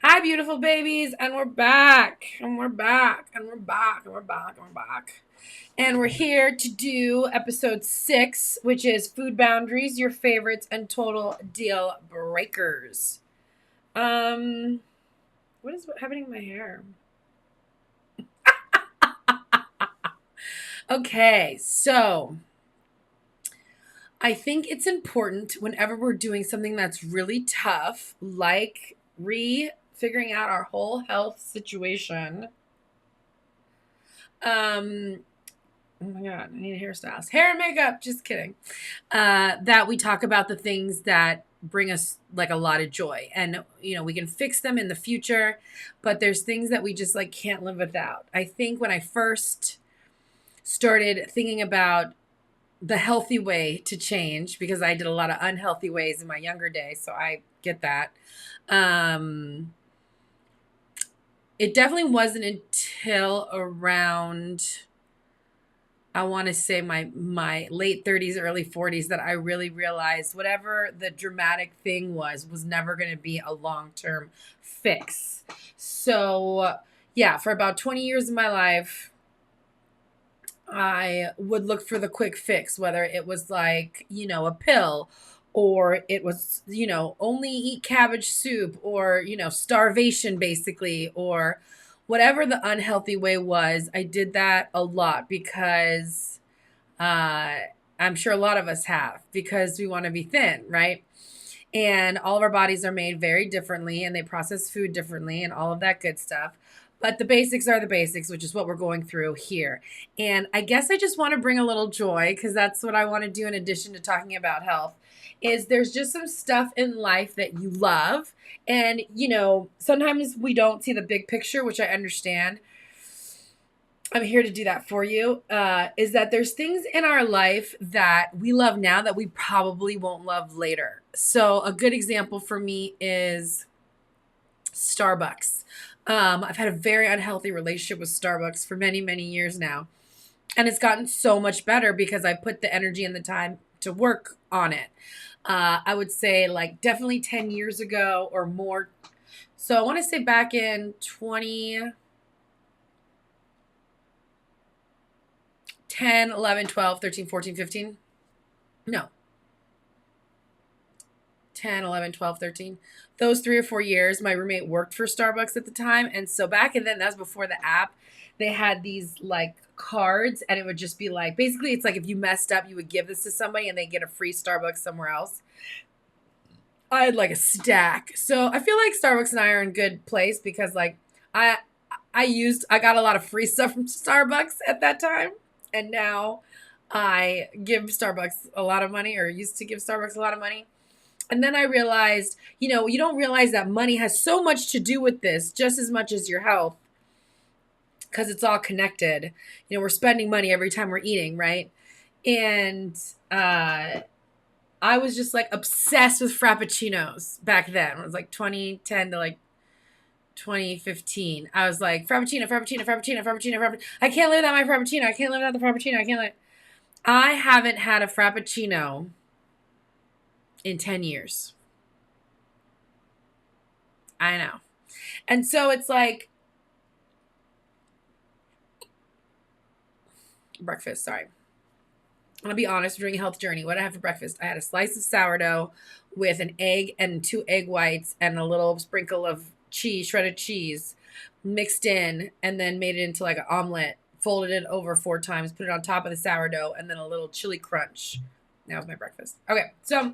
Hi, beautiful babies, and we're back, and we're back, and we're back, and we're back, and we're back. And we're here to do episode 6, which is food boundaries, your favorites, and total deal breakers. Um, what is happening in my hair? Okay, so I think it's important whenever we're doing something that's really tough, like figuring out our whole health situation. Oh my god, I need a hairstylist. Hair and makeup, just kidding. That we talk about the things that bring us like a lot of joy. And we can fix them in the future, but there's things that we just like can't live without. I think when I first started thinking about the healthy way to change, because I did a lot of unhealthy ways in my younger days, so I get that. It definitely wasn't until around, I want to say my late 30s, early 40s, that I really realized whatever the dramatic thing was never going to be a long-term fix. So, yeah, for about 20 years of my life, I would look for the quick fix, whether it was like, a pill, or it was, only eat cabbage soup, or, starvation basically, or whatever the unhealthy way was. I did that a lot because uh, I'm sure a lot of us have, because we want to be thin, right? And all of our bodies are made very differently, and they process food differently and all of that good stuff. But the basics are the basics, which is what we're going through here. And I guess I just want to bring a little joy, because that's what I want to do in addition to talking about health. Is there's just some stuff in life that you love. And, sometimes we don't see the big picture, which I understand. I'm here to do that for you. Is that there's things in our life that we love now that we probably won't love later. So a good example for me is Starbucks. I've had a very unhealthy relationship with Starbucks for many, many years now. And it's gotten so much better because I put the energy and the time to work on it. I would say like definitely 10 years ago or more. So I want to say back in 2010, 11, 12, 13, 14, 15. No, 10, 11, 12, 13. Those 3 or 4 years, my roommate worked for Starbucks at the time. And so back then, that was before the app, they had these like cards, and it would just be like, basically, it's like if you messed up, you would give this to somebody and they get a free Starbucks somewhere else. I had like a stack. So I feel like Starbucks and I are in good place because like I I got a lot of free stuff from Starbucks at that time. And now I give Starbucks a lot of money, or used to give Starbucks a lot of money. And then I realized, you don't realize that money has so much to do with this, just as much as your health, because it's all connected. We're spending money every time we're eating, right? And I was just like obsessed with Frappuccinos back then. It was like 2010 to like 2015. I was like, Frappuccino, Frappuccino, Frappuccino, Frappuccino, Frappuccino. I can't live without my Frappuccino. I can't live without the Frappuccino. I can't live. I haven't had a Frappuccino in 10 years. I know. And so it's like breakfast. Sorry. I'm going to be honest during a health journey. What did I have for breakfast? I had a slice of sourdough with an egg and 2 egg whites and a little sprinkle of cheese, shredded cheese mixed in, and then made it into like an omelet, folded it over 4 times, put it on top of the sourdough, and then a little chili crunch. That was my breakfast. Okay. So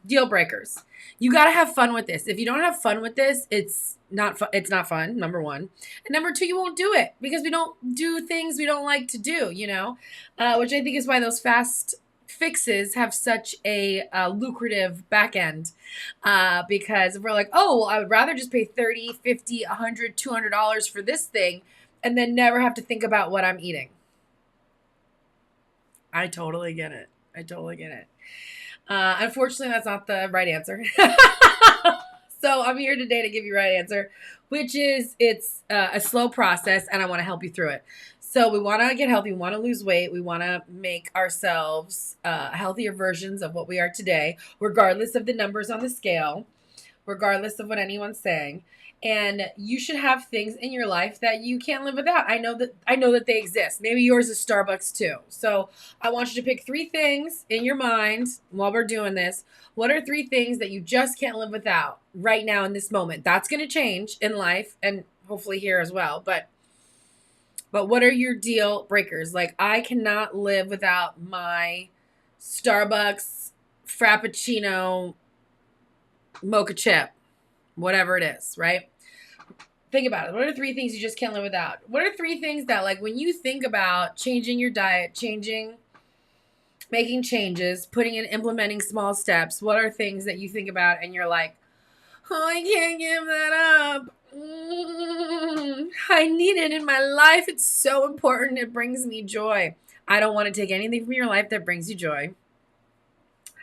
deal breakers. You got to have fun with this. If you don't have fun with this, it's not fun. It's not fun. Number one. And number two, you won't do it because we don't do things we don't like to do, which I think is why those fast fixes have such a lucrative back end. Because we're like, oh, well, I would rather just pay 30, 50, 100, $200 for this thing and then never have to think about what I'm eating. I totally get it. I totally get it. Unfortunately, that's not the right answer. So I'm here today to give you the right answer, which is it's a slow process, and I want to help you through it. So we want to get healthy. We want to lose weight. We want to make ourselves healthier versions of what we are today, regardless of the numbers on the scale, regardless of what anyone's saying. And you should have things in your life that you can't live without. I know that they exist. Maybe yours is Starbucks too. So I want you to pick 3 things in your mind while we're doing this. What are 3 things that you just can't live without right now in this moment? That's going to change in life and hopefully here as well. But what are your deal breakers? Like, I cannot live without my Starbucks Frappuccino mocha chip, whatever it is, right? Think about it. What are 3 things you just can't live without? What are 3 things that, like, when you think about changing your diet, making changes, putting in, implementing small steps, what are things that you think about and you're like, oh, I can't give that up. I need it in my life. It's so important. It brings me joy. I don't want to take anything from your life that brings you joy.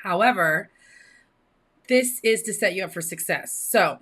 However, this is to set you up for success. So,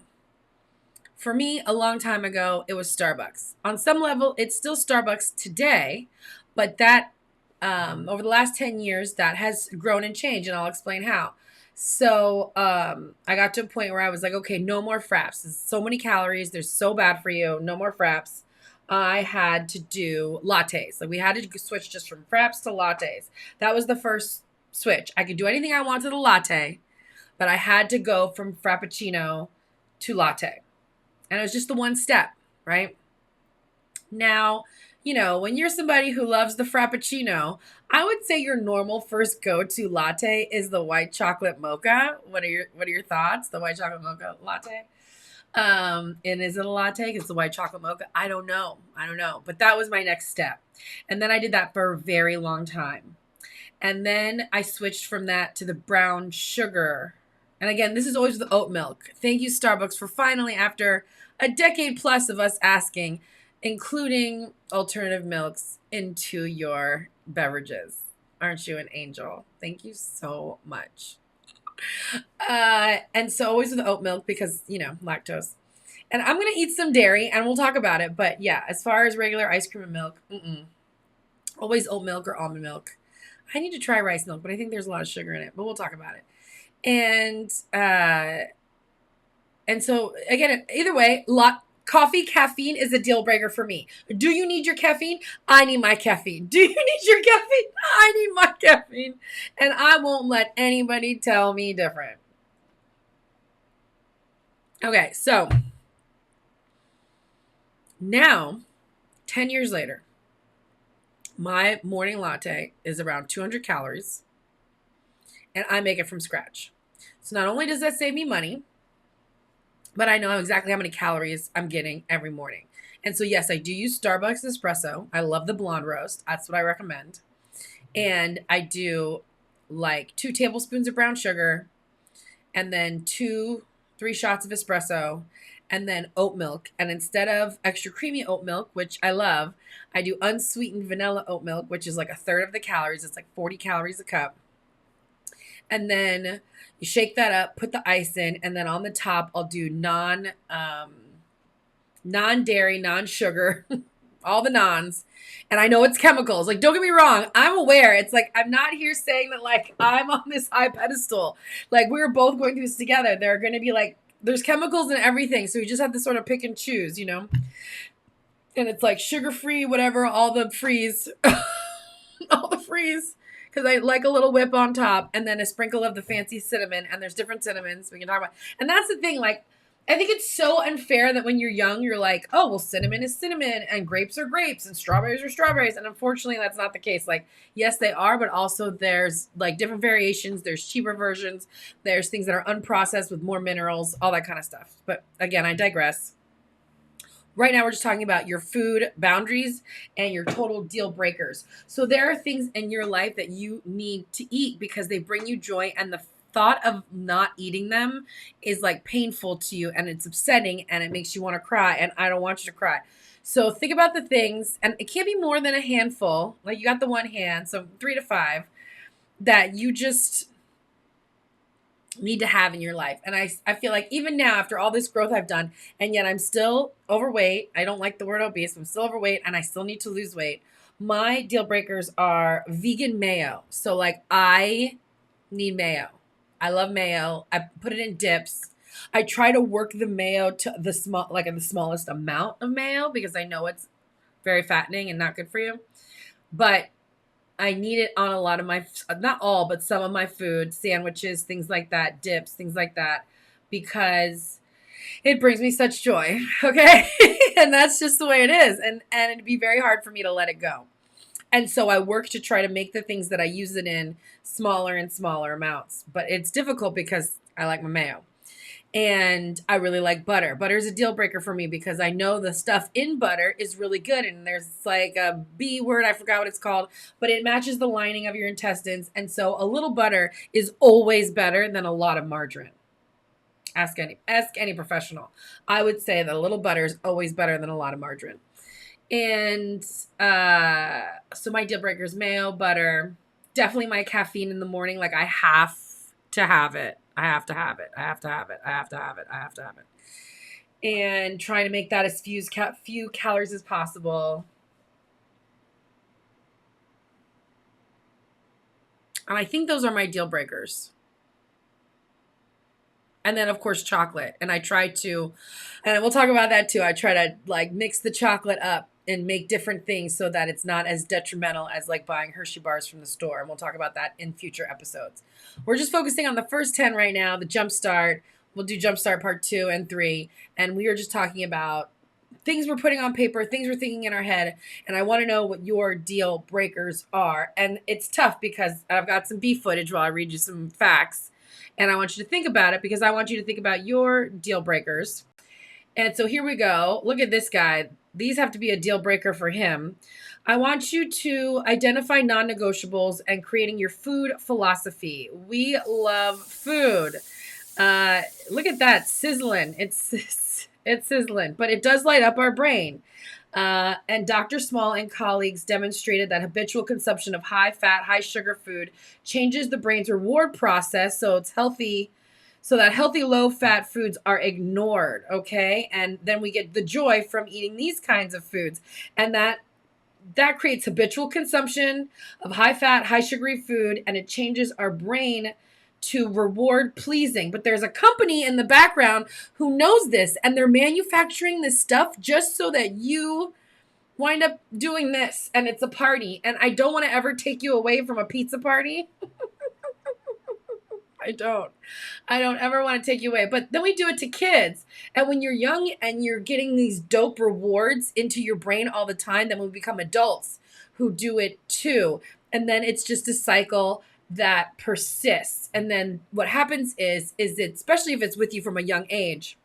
for me, a long time ago, it was Starbucks. On some level, it's still Starbucks today, but that over the last 10 years, that has grown and changed, and I'll explain how. So I got to a point where I was like, okay, no more fraps. There's so many calories. They're so bad for you. No more fraps. I had to do lattes. Like, we had to switch just from fraps to lattes. That was the first switch. I could do anything I wanted a latte, but I had to go from Frappuccino to latte. And it was just the one step, right? Now, when you're somebody who loves the Frappuccino, I would say your normal first go-to latte is the white chocolate mocha. What are your thoughts? The white chocolate mocha latte? And is it a latte? It's the white chocolate mocha. I don't know. But that was my next step. And then I did that for a very long time. And then I switched from that to the brown sugar. And again, this is always the oat milk. Thank you, Starbucks, for finally, after a decade plus of us asking, including alternative milks into your beverages. Aren't you an angel? Thank you so much. And so always with oat milk because, lactose. And I'm going to eat some dairy and we'll talk about it. But yeah, as far as regular ice cream and milk, always oat milk or almond milk. I need to try rice milk, but I think there's a lot of sugar in it, but we'll talk about it. And so again, either way, coffee, caffeine is a deal breaker for me. Do you need your caffeine? I need my caffeine. Do you need your caffeine? I need my caffeine. And I won't let anybody tell me different. Okay, so now, 10 years later, my morning latte is around 200 calories, and I make it from scratch. So not only does that save me money, but I know exactly how many calories I'm getting every morning. And so, yes, I do use Starbucks espresso. I love the blonde roast. That's what I recommend. And I do like 2 tablespoons of brown sugar and then 3 shots of espresso and then oat milk. And instead of extra creamy oat milk, which I love, I do unsweetened vanilla oat milk, which is like a third of the calories. It's like 40 calories a cup. And then you shake that up, put the ice in, and then on the top, I'll do non-dairy, non-sugar, all the nons. And I know it's chemicals. Like, don't get me wrong. I'm aware. It's like, I'm not here saying that, like, I'm on this high pedestal. Like, we're both going through this together. There are going to be, like, there's chemicals in everything. So you just have to sort of pick and choose, And it's like sugar-free, whatever, all the freeze. All the freeze. Because I like a little whip on top and then a sprinkle of the fancy cinnamon. And there's different cinnamons we can talk about. And that's the thing. Like, I think it's so unfair that when you're young, you're like, oh, well, cinnamon is cinnamon and grapes are grapes and strawberries are strawberries. And unfortunately, that's not the case. Like, yes, they are. But also there's like different variations. There's cheaper versions. There's things that are unprocessed with more minerals, all that kind of stuff. But again, I digress. Right now, we're just talking about your food boundaries and your total deal breakers. So there are things in your life that you need to eat because they bring you joy, and the thought of not eating them is like painful to you, and it's upsetting, and it makes you want to cry, and I don't want you to cry. So think about the things, and it can't be more than a handful. Like, you got the one hand, so 3 to 5 that you just need to have in your life. And I feel like even now, after all this growth I've done, and yet I'm still overweight. I don't like the word obese. I'm still overweight and I still need to lose weight. My deal breakers are vegan mayo. So like I need mayo. I love mayo. I put it in dips. I try to work the mayo to the small, like in the smallest amount of mayo because I know it's very fattening and not good for you. But I need it on a lot of my, not all, but some of my food, sandwiches, things like that, dips, things like that, because it brings me such joy. Okay. And that's just the way it is. And it'd be very hard for me to let it go. And so I work to try to make the things that I use it in smaller and smaller amounts. But it's difficult because I like my mayo. And I really like butter. Butter is a deal breaker for me because I know the stuff in butter is really good. And there's like a B word, I forgot what it's called, but it matches the lining of your intestines. And so a little butter is always better than a lot of margarine. Ask any professional. I would say that a little butter is always better than a lot of margarine. And so my deal breaker is mayo, butter, definitely my caffeine in the morning. Like I have to have it. I have to have it. I have to have it. I have to have it. I have to have it. And trying to make that as few calories as possible. And I think those are my deal breakers. And then of course chocolate. And I try to, and we'll talk about that too. I try to like mix the chocolate up and make different things so that it's not as detrimental as like buying Hershey bars from the store. And we'll talk about that in future episodes. We're just focusing on the first 10 right now, the Jumpstart. We'll do Jumpstart part 2 and 3. And we are just talking about things we're putting on paper, things we're thinking in our head. And I want to know what your deal breakers are. And it's tough because I've got some beef footage while I read you some facts. And I want you to think about it because I want you to think about your deal breakers. And so here we go. Look at this guy. These have to be a deal breaker for him. I want you to identify non-negotiables and creating your food philosophy. We love food. Look at that, sizzling. It's sizzling, but it does light up our brain. And Dr. Small and colleagues demonstrated that habitual consumption of high fat, high sugar food changes the brain's reward process, so it's healthy. So that healthy low fat foods are ignored, okay? And then we get the joy from eating these kinds of foods. And that creates habitual consumption of high fat, high sugary food, and it changes our brain to reward pleasing. But there's a company in the background who knows this, and they're manufacturing this stuff just so that you wind up doing this, and it's a party. And I don't want to ever take you away from a pizza party. I don't. I don't ever want to take you away. But then we do it to kids. And when you're young and you're getting these dope rewards into your brain all the time, then we become adults who do it too. And then it's just a cycle that persists. And then what happens is it, especially if it's with you from a young age,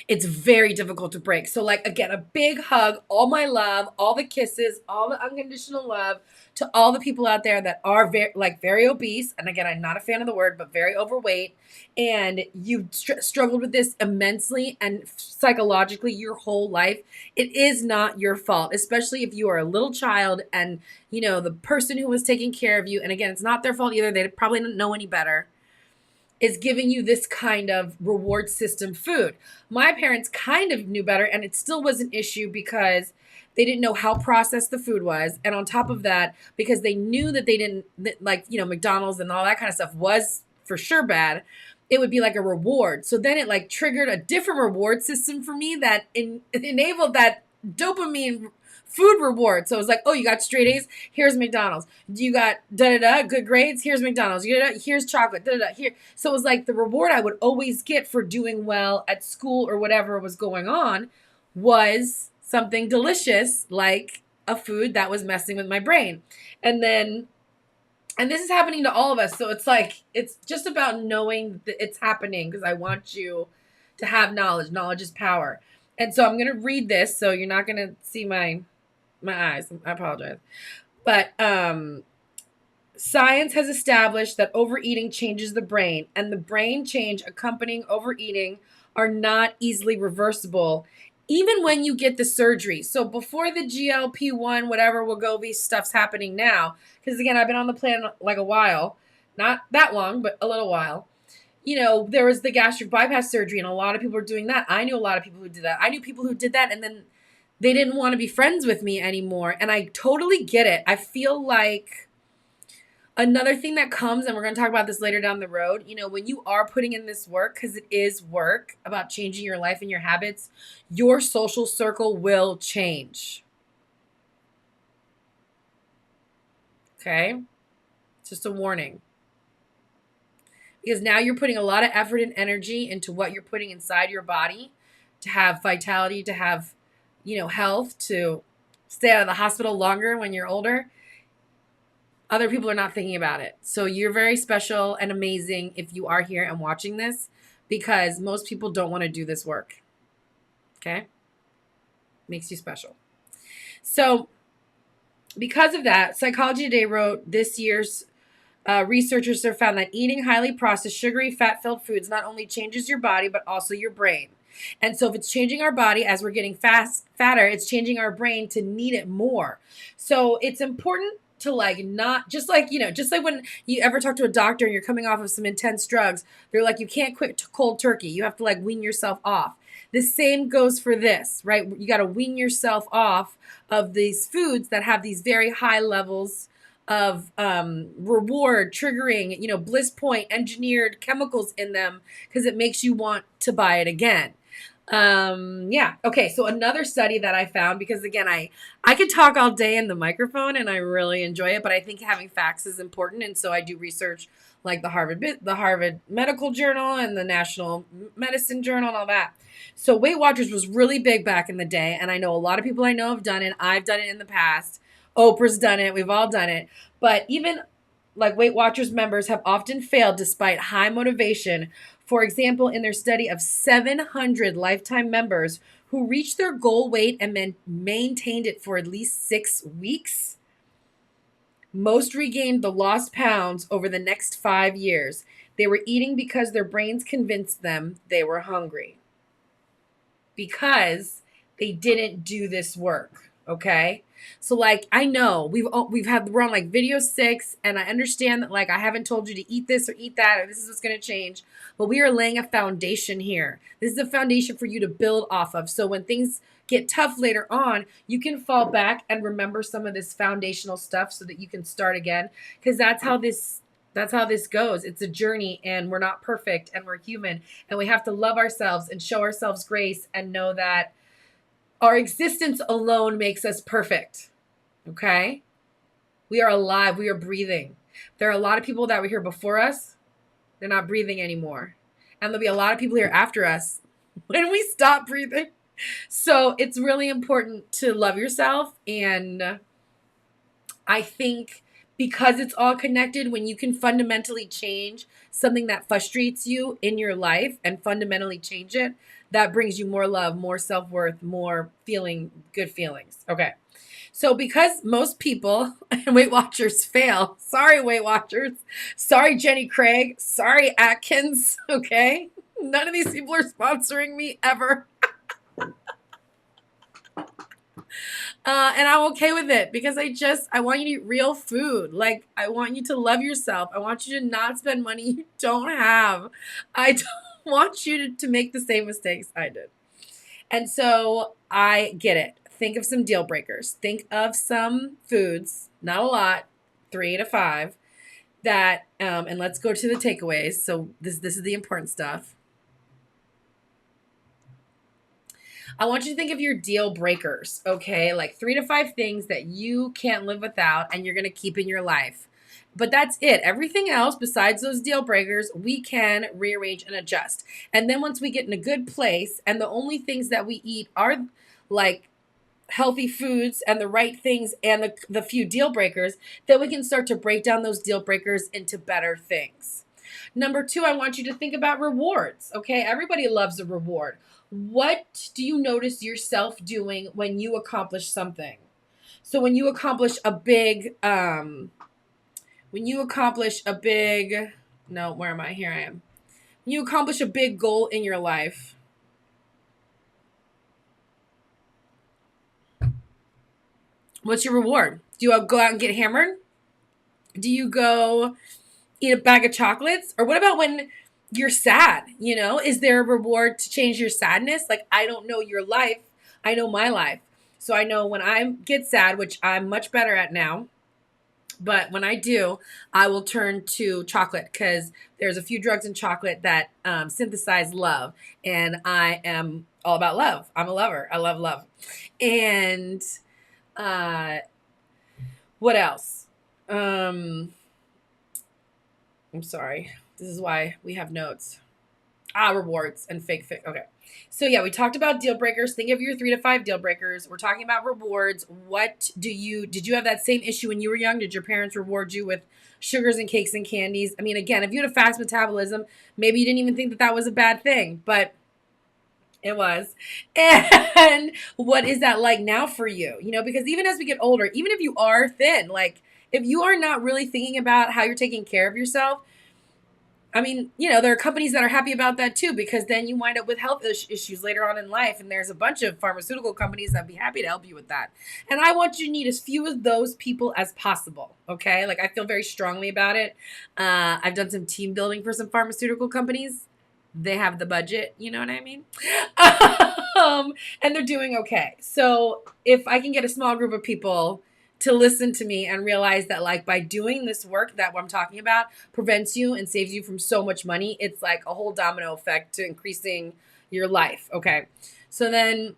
it's very difficult to break. So like, again, a big hug, all my love, all the kisses, all the unconditional love to all the people out there that are very obese. And again, I'm not a fan of the word, but very overweight. And you've struggled with this immensely and psychologically your whole life. It is not your fault, especially if you are a little child and, you know, the person who was taking care of you. And again, it's not their fault either. They probably didn't know any better, is giving you this kind of reward system food. My parents kind of knew better, and it still was an issue because they didn't know how processed the food was. And on top of that, because they knew that they didn't, like, you know, McDonald's and all that kind of stuff was for sure bad, it would be like a reward. So then it like triggered a different reward system for me that enabled that dopamine food reward. So it was like, oh, you got straight A's? Here's McDonald's. You got good grades? Here's McDonald's. Here's chocolate. Here. So it was like the reward I would always get for doing well at school or whatever was going on was something delicious, like a food that was messing with my brain. And this is happening to all of us. So it's like, it's just about knowing that it's happening because I want you to have knowledge. Knowledge is power. And so I'm going to read this. So you're not going to see my eyes. I apologize. But science has established that overeating changes the brain, and the brain change accompanying overeating are not easily reversible, even when you get the surgery. So before the GLP-1, whatever Wegovy stuff's happening now, because again, I've been on the planet like a while, not that long, but a little while. You know, there was the gastric bypass surgery, and a lot of people are doing that. I knew a lot of people who did that. I knew people who did that, and then They didn't want to be friends with me anymore. And I totally get it. I feel like another thing that comes, and we're going to talk about this later down the road, when you are putting in this work, because it is work about changing your life and your habits, your social circle will change. Okay? Just a warning. Because now you're putting a lot of effort and energy into what you're putting inside your body to have vitality, to have, health, to stay out of the hospital longer when you're older. Other people are not thinking about it. So you're very special and amazing if you are here and watching this, because most people don't want to do this work. Okay? Makes you special. So because of that, Psychology Today wrote this year's researchers have found that eating highly processed, sugary, fat-filled foods not only changes your body, but also your brain. And so if it's changing our body as we're getting fatter, it's changing our brain to need it more. So it's important to not just like when you ever talk to a doctor and you're coming off of some intense drugs, they're like, you can't quit cold turkey. You have to wean yourself off. The same goes for this, right? You got to wean yourself off of these foods that have these very high levels of reward triggering, bliss point engineered chemicals in them, because it makes you want to buy it again. Yeah. Okay. So another study that I found, because again, I could talk all day in the microphone and I really enjoy it, but I think having facts is important. And so I do research like the Harvard Medical Journal and the National Medicine Journal and all that. So Weight Watchers was really big back in the day. And I know a lot of people I know have done it. I've done it in the past. Oprah's done it. We've all done it. But even Weight Watchers members have often failed despite high motivation. For example, in their study of 700 lifetime members who reached their goal weight and maintained it for at least 6 weeks, most regained the lost pounds over the next 5 years. They were eating because their brains convinced them they were hungry, because they didn't do this work. Okay. So I know we're on video 6, and I understand that I haven't told you to eat this or eat that, or this is what's going to change, but we are laying a foundation here. This is a foundation for you to build off of. So when things get tough later on, you can fall back and remember some of this foundational stuff so that you can start again. Because that's how this goes. It's a journey, and we're not perfect, and we're human, and we have to love ourselves and show ourselves grace and know that our existence alone makes us perfect. Okay? We are alive. We are breathing. There are a lot of people that were here before us. They're not breathing anymore. And there'll be a lot of people here after us when we stop breathing. So it's really important to love yourself. And I think because it's all connected, when you can fundamentally change something that frustrates you in your life and fundamentally change it, that brings you more love, more self-worth, more good feelings. Okay. So because most people and Weight Watchers fail, sorry, Weight Watchers, sorry, Jenny Craig, sorry, Atkins, okay? None of these people are sponsoring me ever. And I'm okay with it, because I want you to eat real food. I want you to love yourself. I want you to not spend money you don't have. I don't want you to make the same mistakes I did. And so I get it. Think of some deal breakers. Think of some foods, not a lot, 3 to 5, that, and let's go to the takeaways. So this is the important stuff. I want you to think of your deal breakers, okay? 3 to 5 things that you can't live without and you're going to keep in your life. But that's it. Everything else besides those deal breakers, we can rearrange and adjust. And then once we get in a good place, and the only things that we eat are healthy foods and the right things and the few deal breakers, then we can start to break down those deal breakers into better things. Number 2, I want you to think about rewards. Okay, everybody loves a reward. What do you notice yourself doing when you accomplish something? So when you accomplish a big, no, where am I? Here I am. When you accomplish a big goal in your life, what's your reward? Do you go out and get hammered? Do you go eat a bag of chocolates? Or what about when you're sad? Is there a reward to change your sadness? I don't know your life. I know my life. So I know when I get sad, which I'm much better at now, but when I do, I will turn to chocolate because there's a few drugs in chocolate that synthesize love. And I am all about love. I'm a lover. I love love. And uh, what else? Um, I'm sorry. This is why we have notes. Rewards and fake. Okay. So yeah, we talked about deal breakers. Think of your 3 to 5 deal breakers. We're talking about rewards. Did you have that same issue when you were young? Did your parents reward you with sugars and cakes and candies? I mean, again, if you had a fast metabolism, maybe you didn't even think that that was a bad thing, but it was. And what is that like now for you? Because even as we get older, even if you are thin, like if you are not really thinking about how you're taking care of yourself, I mean, there are companies that are happy about that too, because then you wind up with health issues later on in life. And there's a bunch of pharmaceutical companies that'd be happy to help you with that. And I want you to need as few of those people as possible. Okay. Like I feel very strongly about it. I've done some team building for some pharmaceutical companies. They have the budget. You know what I mean? And they're doing okay. So if I can get a small group of people to listen to me and realize that like by doing this work that I'm talking about prevents you and saves you from so much money, it's like a whole domino effect to increasing your life. Okay. So then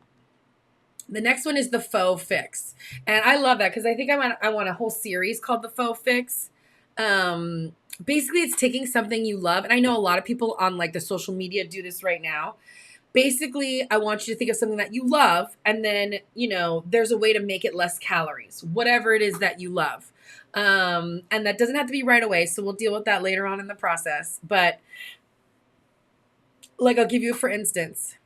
the next one is the faux fix. And I love that because I think I want a whole series called the faux fix. Basically it's taking something you love. And I know a lot of people on like the social media do this right now. Basically, I want you to think of something that you love, and then, there's a way to make it less calories, whatever it is that you love. And that doesn't have to be right away, so we'll deal with that later on in the process. But, like, I'll give you, for instance,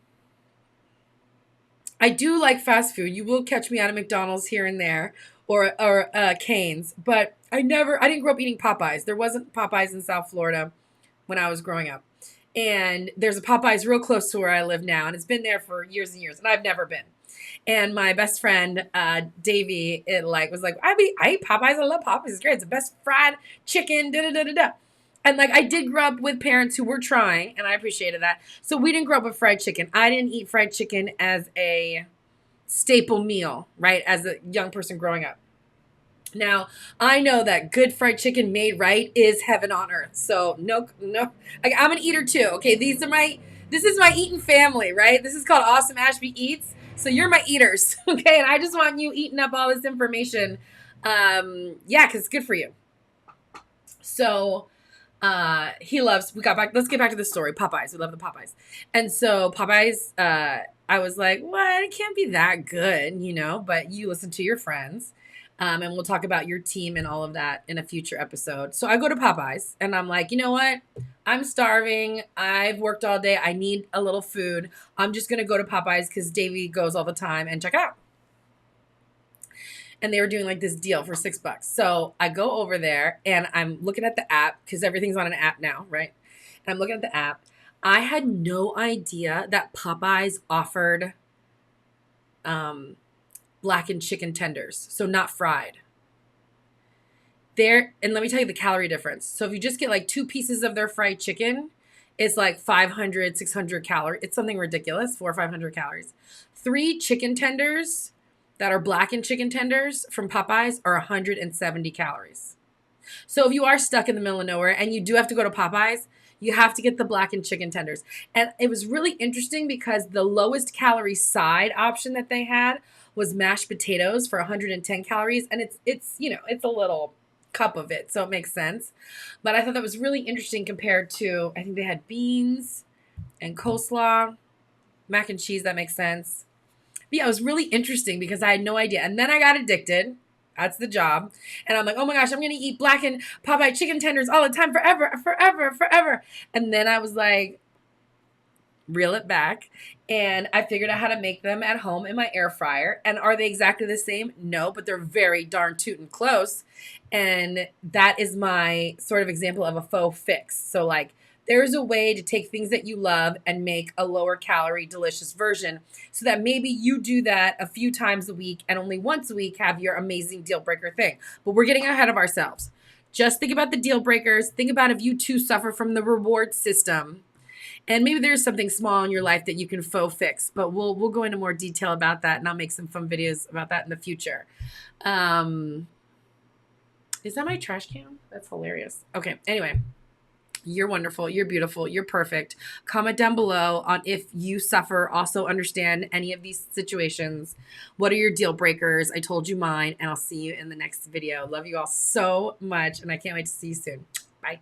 I do like fast food. You will catch me at a McDonald's here and there, or Cane's, but I didn't grow up eating Popeyes. There wasn't Popeyes in South Florida when I was growing up. And there's a Popeyes real close to where I live now, and it's been there for years and years, and I've never been. And my best friend, Davey, was like, I eat Popeyes. I love Popeyes. It's great. It's the best fried chicken. Da da da da da. And like, I did grow up with parents who were trying, and I appreciated that. So we didn't grow up with fried chicken. I didn't eat fried chicken as a staple meal, right? As a young person growing up. Now, I know that good fried chicken made right is heaven on earth. So no, like, I'm an eater too. Okay, this is my eating family, right? This is called Awesome Ashby Eats. So you're my eaters, okay? And I just want you eating up all this information. Yeah, because it's good for you. So let's get back to the story. Popeyes. We love the Popeyes. And so Popeyes, I was like, what? It can't be that good, but you listen to your friends. And we'll talk about your team and all of that in a future episode. So I go to Popeyes and I'm like, you know what? I'm starving. I've worked all day. I need a little food. I'm just going to go to Popeyes because Davey goes all the time and check out. And they were doing like this deal for $6. So I go over there and I'm looking at the app because everything's on an app now, right? And I'm looking at the app. I had no idea that Popeyes offered blackened chicken tenders, so not fried. And let me tell you the calorie difference. So if you just get like 2 pieces of their fried chicken, it's like 500, 600 calories. It's something ridiculous, 400 or 500 calories. 3 chicken tenders that are blackened chicken tenders from Popeyes are 170 calories. So if you are stuck in the middle of nowhere and you do have to go to Popeyes, you have to get the blackened chicken tenders. And it was really interesting because the lowest calorie side option that they had was mashed potatoes for 110 calories. And it's a little cup of it, so it makes sense. But I thought that was really interesting compared to, I think they had beans and coleslaw, mac and cheese, that makes sense. But yeah, it was really interesting because I had no idea. And then I got addicted. That's the job. And I'm like, oh my gosh, I'm going to eat blackened Popeye chicken tenders all the time, forever, forever, forever. And then I was like, reel it back. And I figured out how to make them at home in my air fryer. And are they exactly the same? No, but they're very darn tootin' close. And that is my sort of example of a faux fix. So like, there's a way to take things that you love and make a lower calorie, delicious version so that maybe you do that a few times a week and only once a week have your amazing deal breaker thing. But we're getting ahead of ourselves. Just think about the deal breakers. Think about if you too suffer from the reward system And maybe there's something small in your life that you can faux fix, but we'll go into more detail about that, and I'll make some fun videos about that in the future. Um, is that my trash can? That's hilarious. Okay. Anyway, you're wonderful. You're beautiful. You're perfect. Comment down below on if you suffer, also understand any of these situations. What are your deal breakers? I told you mine, and I'll see you in the next video. Love you all so much, and I can't wait to see you soon. Bye.